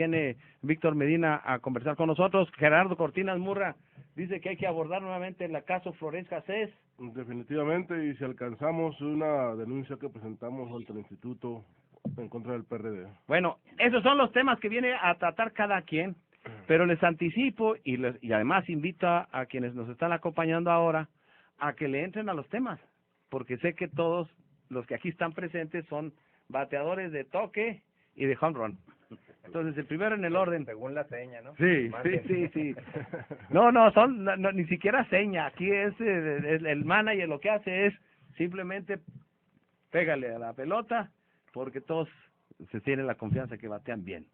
Viene Víctor Medina a conversar con nosotros. Gerardo Cortinas Murra dice que hay que abordar nuevamente el caso Florence Cassés. Definitivamente, y si alcanzamos una denuncia que presentamos ante el instituto en contra del PRD. Bueno, esos son los temas que viene a tratar cada quien, pero les anticipo y además invito a quienes nos están acompañando ahora a que le entren a los temas, porque sé que todos los que aquí están presentes son bateadores de toque y de home run. Entonces, el primero en el orden. Según la seña, ¿no? Sí, sí. No, ni siquiera seña. Aquí es el manager lo que hace es simplemente pégale a la pelota, porque todos se tienen la confianza que batean bien.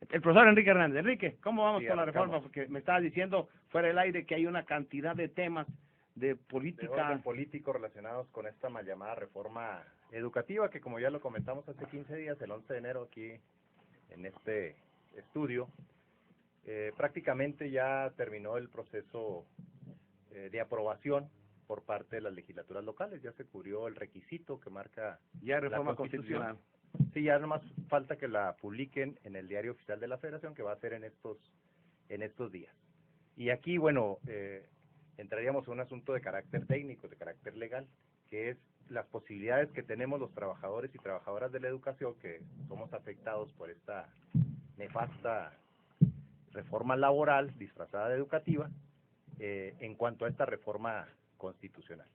El profesor Enrique Hernández. Enrique, ¿cómo vamos con la reforma? Porque me estabas diciendo fuera del aire que hay una cantidad de temas de política. De orden político relacionados con esta mal llamada reforma educativa, que como ya lo comentamos hace 15 días, el 11 de enero aquí en este estudio, prácticamente ya terminó el proceso de aprobación por parte de las legislaturas locales, ya se cubrió el requisito que marca ya reforma constitucional. Sí, ya nomás falta que la publiquen en el Diario Oficial de la Federación, que va a ser en estos días. Y aquí, bueno, entraríamos a un asunto de carácter técnico, de carácter legal, que es las posibilidades que tenemos los trabajadores y trabajadoras de la educación que somos afectados por esta nefasta reforma laboral disfrazada de educativa en cuanto a esta reforma constitucional.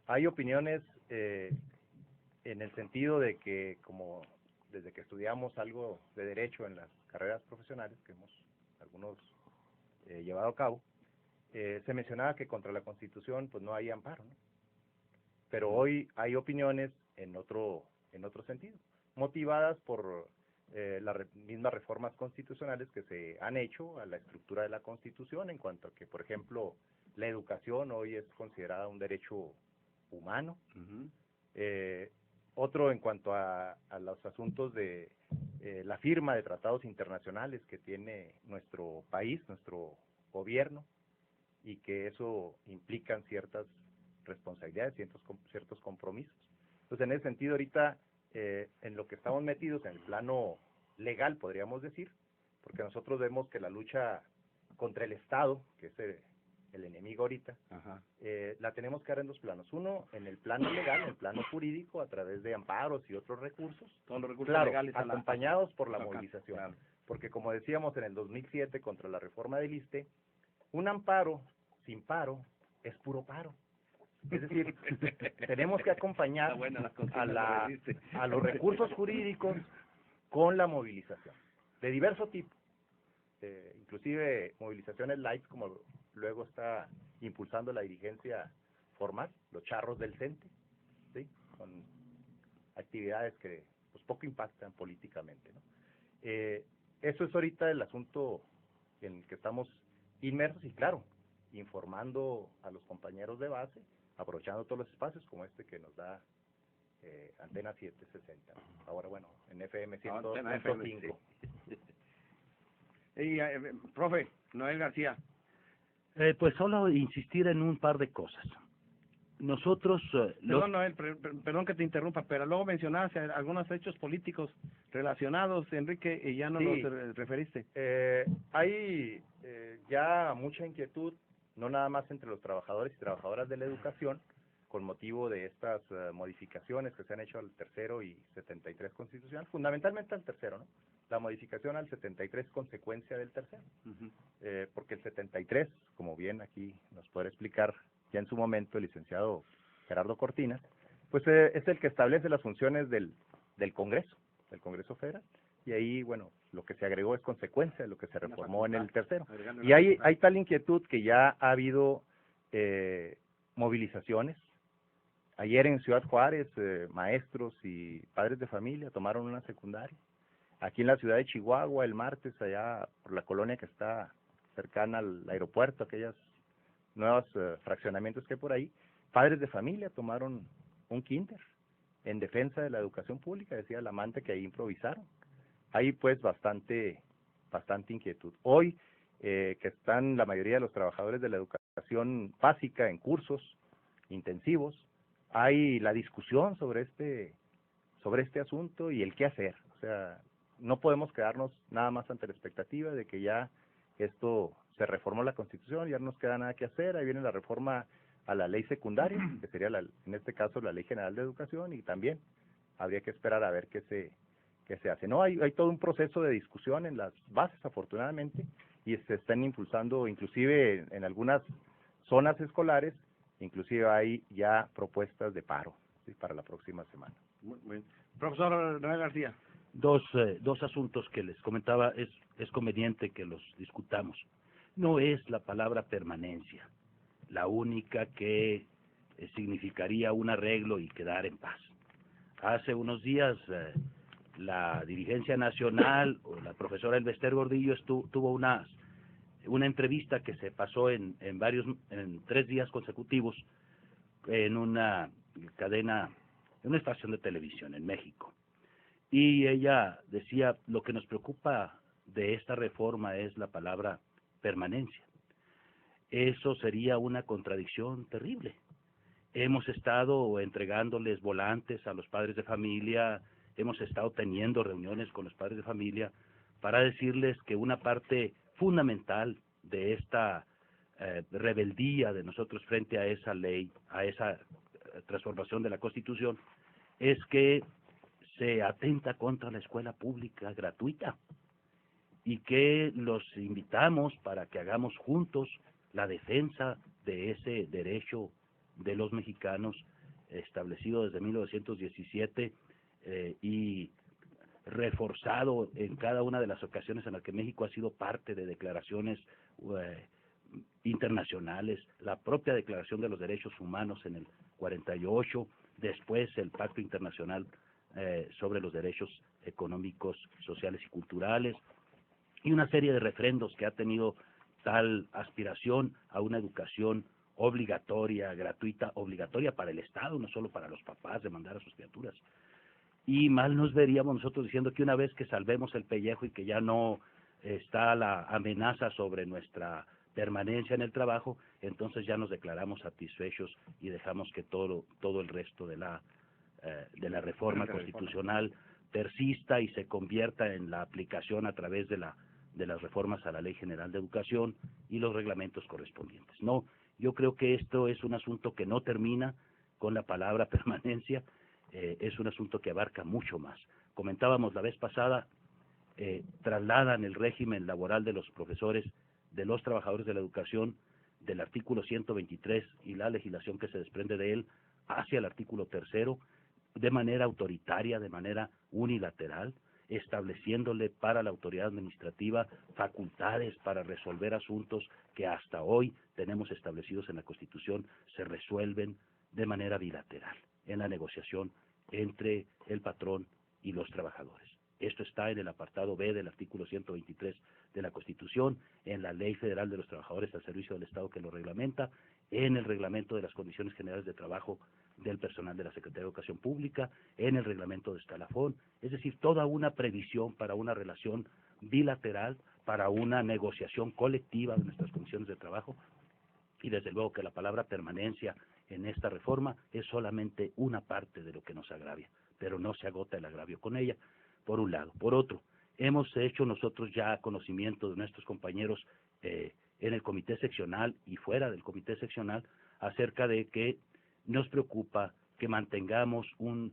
Hay opiniones en el sentido de que, como desde que estudiamos algo de derecho en las carreras profesionales que hemos algunos llevado a cabo, se mencionaba que contra la Constitución pues no hay amparo, ¿no? Pero hoy hay opiniones en otro sentido, motivadas por las mismas reformas constitucionales que se han hecho a la estructura de la Constitución, en cuanto a que, por ejemplo, la educación hoy es considerada un derecho humano. Otro en cuanto a los asuntos de la firma de tratados internacionales que tiene nuestro país, nuestro gobierno, y que eso implican ciertas responsabilidades, ciertos compromisos. Entonces, en ese sentido, ahorita, en lo que estamos metidos, en el plano legal, podríamos decir, porque nosotros vemos que la lucha contra el Estado, que es el enemigo ahorita, la tenemos que dar en dos planos. Uno, en el plano legal, en el plano jurídico, a través de amparos y otros recursos, todos los recursos claro, legales acompañados por la movilización. Claro. Porque, como decíamos en el 2007, contra la reforma del ISSSTE, un amparo sin paro es puro paro. Es decir, tenemos que acompañar a los recursos jurídicos con la movilización, de diverso tipo, inclusive movilizaciones light, como luego está impulsando la dirigencia formal, los charros del CENTE, ¿sí? Con actividades que pues poco impactan políticamente, ¿no? Eso es ahorita el asunto en el que estamos inmersos y, claro, informando a los compañeros de base, aprovechando todos los espacios como este que nos da Antena 760. Ahora, bueno, en FM 100.5. Y, profe, Noel García. Pues solo insistir en un par de cosas. Nosotros... Perdón, Noel, perdón que te interrumpa, pero luego mencionaste algunos hechos políticos relacionados, Enrique, y ya no sí, los referiste. Hay ya mucha inquietud, no nada más entre los trabajadores y trabajadoras de la educación, con motivo de estas modificaciones que se han hecho al tercero y 73 constitucional, fundamentalmente al tercero, ¿no? La modificación al 73 consecuencia del tercero, porque el 73, como bien aquí nos puede explicar ya en su momento el licenciado Gerardo Cortinas, pues es el que establece las funciones del Congreso Federal, y ahí, bueno, lo que se agregó es consecuencia de lo que se reformó en el tercero. Y hay tal inquietud que ya ha habido movilizaciones. Ayer en Ciudad Juárez, maestros y padres de familia tomaron una secundaria. Aquí en la ciudad de Chihuahua, el martes, allá por la colonia que está cercana al aeropuerto, aquellos nuevos fraccionamientos que hay por ahí, padres de familia tomaron un kinder en defensa de la educación pública, decía el amante que ahí improvisaron. Hay pues bastante inquietud. Hoy, que están la mayoría de los trabajadores de la educación básica en cursos intensivos, hay la discusión sobre este asunto y el qué hacer. O sea, no podemos quedarnos nada más ante la expectativa de que ya esto se reformó la Constitución, ya no nos queda nada que hacer, ahí viene la reforma a la ley secundaria, que sería en este caso la Ley General de Educación, y también habría que esperar a ver qué se hace. No, hay todo un proceso de discusión en las bases, afortunadamente, y se están impulsando, inclusive en algunas zonas escolares, inclusive hay ya propuestas de paro, ¿sí?, para la próxima semana. Muy bien. Profesor René García. Dos asuntos que les comentaba, es conveniente que los discutamos. No es la palabra permanencia la única que significaría un arreglo y quedar en paz. Hace unos días la dirigencia nacional, o la profesora Elbester Gordillo, tuvo una entrevista que se pasó en 3 días consecutivos en una cadena, en una estación de televisión en México. Y ella decía, lo que nos preocupa de esta reforma es la palabra permanencia. Eso sería una contradicción terrible. Hemos estado entregándoles volantes a los padres de familia, hemos estado teniendo reuniones con los padres de familia para decirles que una parte fundamental de esta rebeldía de nosotros frente a esa ley, a esa transformación de la Constitución, es que se atenta contra la escuela pública gratuita, y que los invitamos para que hagamos juntos la defensa de ese derecho de los mexicanos establecido desde 1917 y reforzado en cada una de las ocasiones en las que México ha sido parte de declaraciones internacionales, la propia Declaración de los Derechos Humanos en el 48, después el Pacto Internacional sobre los Derechos Económicos, Sociales y Culturales, y una serie de refrendos que ha tenido tal aspiración a una educación obligatoria, gratuita, obligatoria para el Estado, no solo para los papás de mandar a sus criaturas. Y mal nos veríamos nosotros diciendo que una vez que salvemos el pellejo y que ya no está la amenaza sobre nuestra permanencia en el trabajo, entonces ya nos declaramos satisfechos y dejamos que todo el resto de la reforma constitucional persista y se convierta en la aplicación a través de las reformas a la Ley General de Educación y los reglamentos correspondientes. No, yo creo que esto es un asunto que no termina con la palabra permanencia, es un asunto que abarca mucho más. Comentábamos la vez pasada, trasladan el régimen laboral de los profesores, de los trabajadores de la educación, del artículo 123 y la legislación que se desprende de él hacia el artículo 3, de manera autoritaria, de manera unilateral, estableciéndole para la autoridad administrativa facultades para resolver asuntos que hasta hoy tenemos establecidos en la Constitución, se resuelven de manera bilateral, en la negociación entre el patrón y los trabajadores. Esto está en el apartado B del artículo 123 de la Constitución, en la Ley Federal de los Trabajadores al Servicio del Estado que lo reglamenta, en el Reglamento de las Condiciones Generales de Trabajo del personal de la Secretaría de Educación Pública, en el reglamento de Escalafón, es decir, toda una previsión para una relación bilateral, para una negociación colectiva de nuestras condiciones de trabajo, y desde luego que la palabra permanencia en esta reforma es solamente una parte de lo que nos agravia, pero no se agota el agravio con ella, por un lado. Por otro, hemos hecho nosotros ya conocimiento de nuestros compañeros en el comité seccional y fuera del comité seccional acerca de que nos preocupa que mantengamos un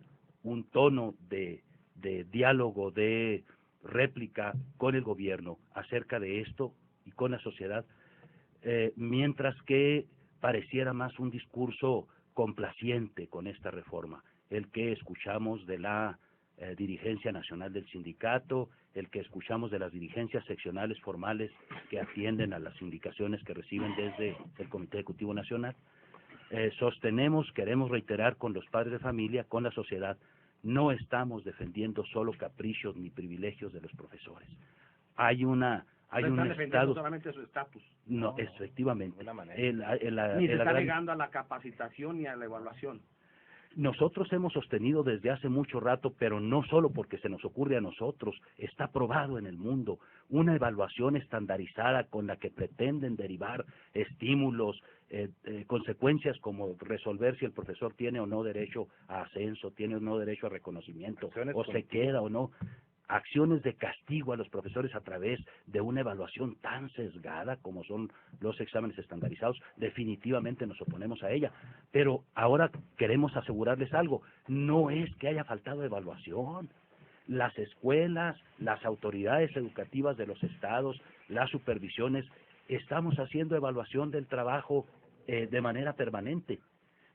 tono de diálogo, de réplica con el gobierno acerca de esto y con la sociedad, mientras que pareciera más un discurso complaciente con esta reforma, el que escuchamos de la dirigencia nacional del sindicato, el que escuchamos de las dirigencias seccionales formales que atienden a las indicaciones que reciben desde el Comité Ejecutivo Nacional. Sostenemos, queremos reiterar con los padres de familia, con la sociedad, no estamos defendiendo solo caprichos ni privilegios de los profesores. Hay un estado, solamente su estatus. No, efectivamente. Ni se está negando a la capacitación ni a la evaluación. Nosotros hemos sostenido desde hace mucho rato, pero no solo porque se nos ocurre a nosotros, está probado en el mundo, una evaluación estandarizada con la que pretenden derivar estímulos, consecuencias como resolver si el profesor tiene o no derecho a ascenso, tiene o no derecho a reconocimiento, o se queda o no. acciones de castigo a los profesores a través de una evaluación tan sesgada como son los exámenes estandarizados, definitivamente nos oponemos a ella. Pero ahora queremos asegurarles algo, no es que haya faltado evaluación. Las escuelas, las autoridades educativas de los estados, las supervisiones, estamos haciendo evaluación del trabajo de manera permanente.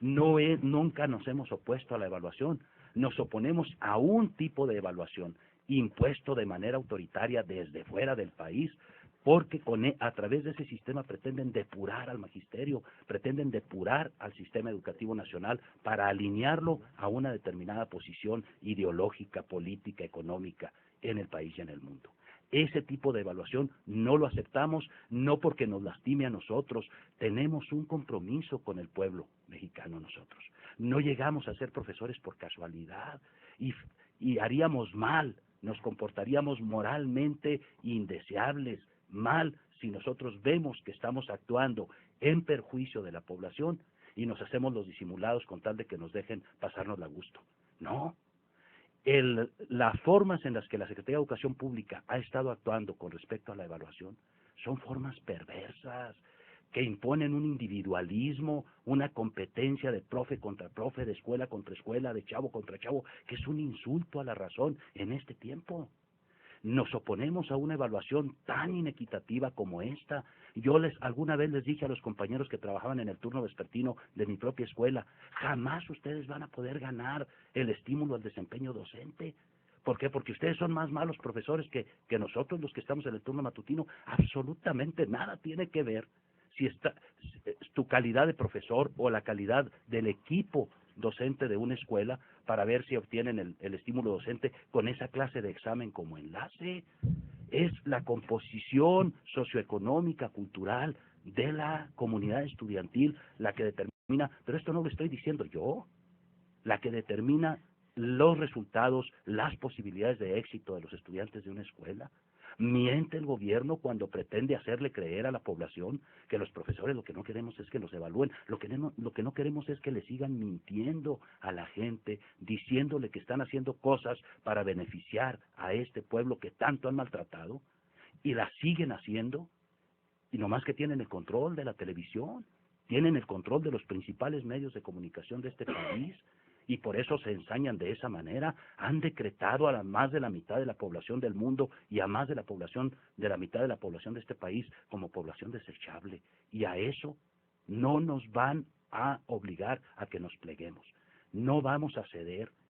Nunca nos hemos opuesto a la evaluación, nos oponemos a un tipo de evaluación impuesto de manera autoritaria desde fuera del país, porque a través de ese sistema pretenden depurar al magisterio, pretenden depurar al sistema educativo nacional para alinearlo a una determinada posición ideológica, política, económica en el país y en el mundo. Ese tipo de evaluación no lo aceptamos, no porque nos lastime a nosotros, tenemos un compromiso con el pueblo mexicano nosotros. No llegamos a ser profesores por casualidad y haríamos mal, nos comportaríamos moralmente indeseables, mal, si nosotros vemos que estamos actuando en perjuicio de la población y nos hacemos los disimulados con tal de que nos dejen pasarnos a gusto. No. Las formas en las que la Secretaría de Educación Pública ha estado actuando con respecto a la evaluación son formas perversas, que imponen un individualismo, una competencia de profe contra profe, de escuela contra escuela, de chavo contra chavo, que es un insulto a la razón en este tiempo. Nos oponemos a una evaluación tan inequitativa como esta. Yo alguna vez les dije a los compañeros que trabajaban en el turno vespertino de mi propia escuela, jamás ustedes van a poder ganar el estímulo al desempeño docente. ¿Por qué? Porque ustedes son más malos profesores que nosotros, los que estamos en el turno matutino. Absolutamente nada tiene que ver si tu calidad de profesor o la calidad del equipo docente de una escuela para ver si obtienen el estímulo docente con esa clase de examen como enlace. Es la composición socioeconómica, cultural de la comunidad estudiantil la que determina, pero esto no lo estoy diciendo yo, la que determina los resultados, las posibilidades de éxito de los estudiantes de una escuela. Miente el gobierno cuando pretende hacerle creer a la población que los profesores lo que no queremos es que los evalúen, lo que no queremos es que le sigan mintiendo a la gente, diciéndole que están haciendo cosas para beneficiar a este pueblo que tanto han maltratado, y las siguen haciendo, y nomás que tienen el control de la televisión, tienen el control de los principales medios de comunicación de este país, y por eso se ensañan de esa manera. Han decretado a más de la mitad de la población del mundo y a más de la mitad de la población de este país como población desechable, y a eso no nos van a obligar a que nos pleguemos. No vamos a ceder